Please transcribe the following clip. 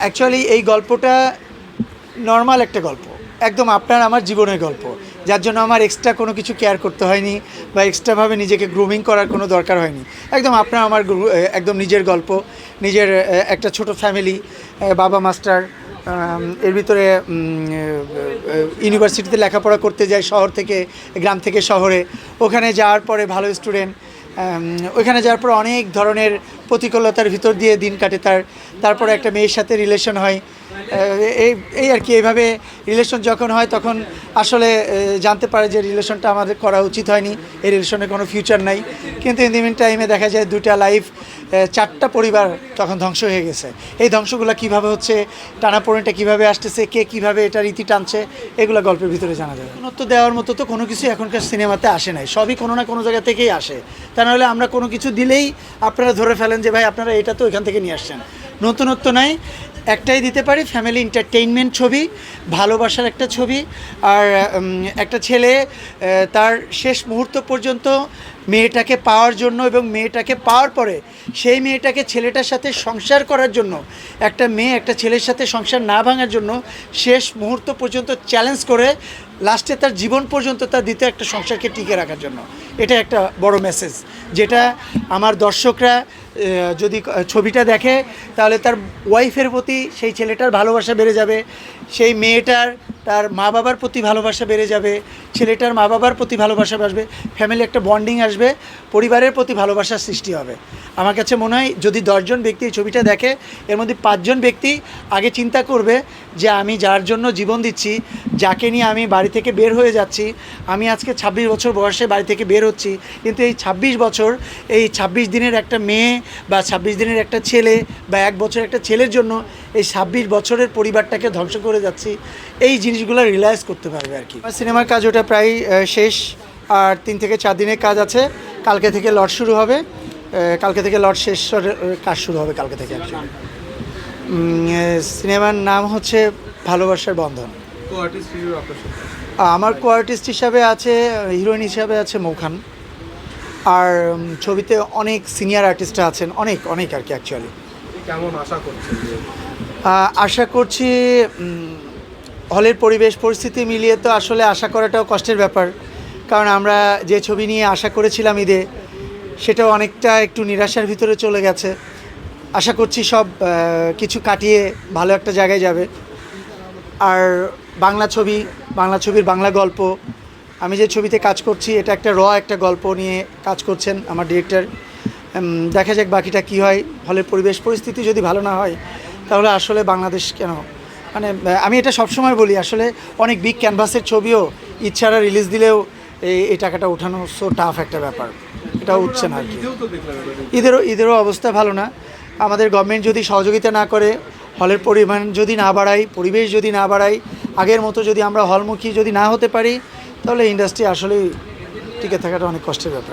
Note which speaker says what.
Speaker 1: Actually এই গল্পটা normal একটা গল্প, একদম আপনার আমার জীবনের গল্প, যার জন্য আমার এক্সট্রা কোনো কিছু কেয়ার করতে হয়নি বা এক্সট্রাভাবে নিজেকে গ্রুমিং করার কোনো দরকার হয়নি। একদম আপনার আমার একদম নিজের গল্প, নিজের একটা ছোট ফ্যামিলি, বাবা মাস্টার, এর ভিতরে ইউনিভার্সিটিতে লেখাপড়া করতে যায় শহর থেকে, গ্রাম থেকে শহরে, ওখানে যাওয়ার পরে ভালো স্টুডেন্ট, ওইখানে যাওয়ার পর অনেক ধরনের প্রতিকূলতার ভিতর দিয়ে দিন কাটে তারপরে একটা মেয়ের সাথে রিলেশন হয়। এই আর কি, এইভাবে রিলেশন যখন হয় তখন আসলে জানতে পারে যে রিলেশনটা আমাদের করা উচিত হয়নি, এই রিলেশনে কোনো ফিউচার নাই। কিন্তু ইন দি মিন টাইমে দেখা যায় দুটা লাইফ, চারটা পরিবার তখন ধ্বংস হয়ে গেছে। এই ধ্বংসগুলো কীভাবে হচ্ছে, টানাপোড়েনটা কীভাবে আসতেছে, কে কীভাবে এটা রীতি টানছে, এগুলো গল্পের ভিতরে জানা যাবে। নতুনত্ব দেওয়ার মতো তো কোনো কিছু এখনকার সিনেমাতে আসে নাই, সবই কোনো না কোনো জায়গা থেকেই আসে। তা নাহলে আমরা কোনো কিছু দিলেই আপনারা ধরে ফেলেন যে ভাই আপনারা এটা তো এখান থেকে নিয়ে আসছেন। নতুনত্ব নাই, একটাই দিতে পারি, ফ্যামিলি এন্টারটেইনমেন্ট ছবি, ভালোবাসার একটা ছবি। আর একটা ছেলে তার শেষ মুহূর্ত পর্যন্ত মেয়েটাকে পাওয়ার জন্য এবং মেয়েটাকে পাওয়ার পরে সেই মেয়েটাকে ছেলেটার সাথে সংসার করার জন্য, একটা মেয়ে একটা ছেলের সাথে সংসার না ভাঙার জন্য শেষ মুহূর্ত পর্যন্ত চ্যালেঞ্জ করে লাস্টে তার জীবন পর্যন্ত তার দ্বিতীয় একটা সংসারকে টিকে রাখার জন্য। এটা একটা বড় মেসেজ, যেটা আমার দর্শকরা যদি ছবিটা দেখে তাহলে তার ওয়াইফের প্রতি সেই ছেলেটার ভালোবাসা বেড়ে যাবে, সেই মেয়েটার তার মা বাবার প্রতি ভালোবাসা বেড়ে যাবে, ছেলেটার মা বাবার প্রতি ভালোবাসা আসবে, ফ্যামিলি একটা বন্ডিং আসবে, পরিবারের প্রতি ভালোবাসার সৃষ্টি হবে। আমার কাছে মনে হয় যদি 10 জন ব্যক্তি এই ছবিটা দেখে, এর মধ্যে 5 জন ব্যক্তি আগে চিন্তা করবে যে আমি যার জন্য জীবন দিচ্ছি, যাকে নিয়ে আমি বাড়ি থেকে বের হয়ে যাচ্ছি, আমি আজকে 26 বছর বয়সে বাড়ি থেকে বের হচ্ছি, কিন্তু এই 26 বছর, এই 26 দিনের একটা মেয়ে বা 26 দিনের একটা ছেলে বা 1 বছর একটা ছেলের জন্য এই 26 বছরের পরিবারটাকে ধ্বংস করে যাচ্ছি, এই জিনিসগুলো রিয়েলাইজ করতে পারবে আর কি। সিনেমার কাজ ওটা প্রায় শেষ, আর 3 থেকে 4 দিনের কাজ আছে। কালকে থেকে লট শুরু হবে, কালকে থেকে লট শেষ কাজ শুরু হবে কালকে থেকে। অ্যাকচুয়ালি সিনেমার নাম হচ্ছে ভালোবাসার বন্ধন। আমার কো আর্টিস্ট হিসাবে আছে, হিরোইন হিসাবে আছে মৌখান, আর ছবিতে অনেক সিনিয়র আর্টিস্টরা আছেন, অনেক অনেক আর কি। অ্যাকচুয়ালি
Speaker 2: কেমন আশা করছেন?
Speaker 1: আশা করছি হলের পরিবেশ পরিস্থিতি মিলিয়ে তো আসলে আশা করাটাও কষ্টের ব্যাপার, কারণ আমরা যে ছবি নিয়ে আশা করেছিলাম ঈদে, সেটাও অনেকটা একটু নিরাশার ভিতরে চলে গেছে। আশা করছি সব কিছু কাটিয়ে ভালো একটা জায়গায় যাবে। আর বাংলা ছবির বাংলা গল্প, আমি যে ছবিতে কাজ করছি এটা একটা একটা গল্প নিয়ে কাজ করছেন আমার ডিরেক্টর। দেখা যাক বাকিটা কী হয়। হলের পরিবেশ পরিস্থিতি যদি ভালো না হয় তাহলে আসলে বাংলাদেশ কেন, মানে আমি এটা সবসময় বলি, আসলে অনেক বিগ ক্যানভাসের ছবিও ইচ্ছারা রিলিজ দিলেও এই টাকাটা ওঠানো সো টাফ একটা ব্যাপার, এটা উঠছে না আর কি। ঈদেরও অবস্থা ভালো না। আমাদের গভর্নমেন্ট যদি সহযোগিতা না করে, হলের পরিমাণ যদি না বাড়াই, পরিবেশ যদি না বাড়াই, আগের মতো যদি আমরা হলমুখী যদি না হতে পারি, তাহলে ইন্ডাস্ট্রি আসলেই টিকে থাকাটা অনেক কষ্টের ব্যাপার।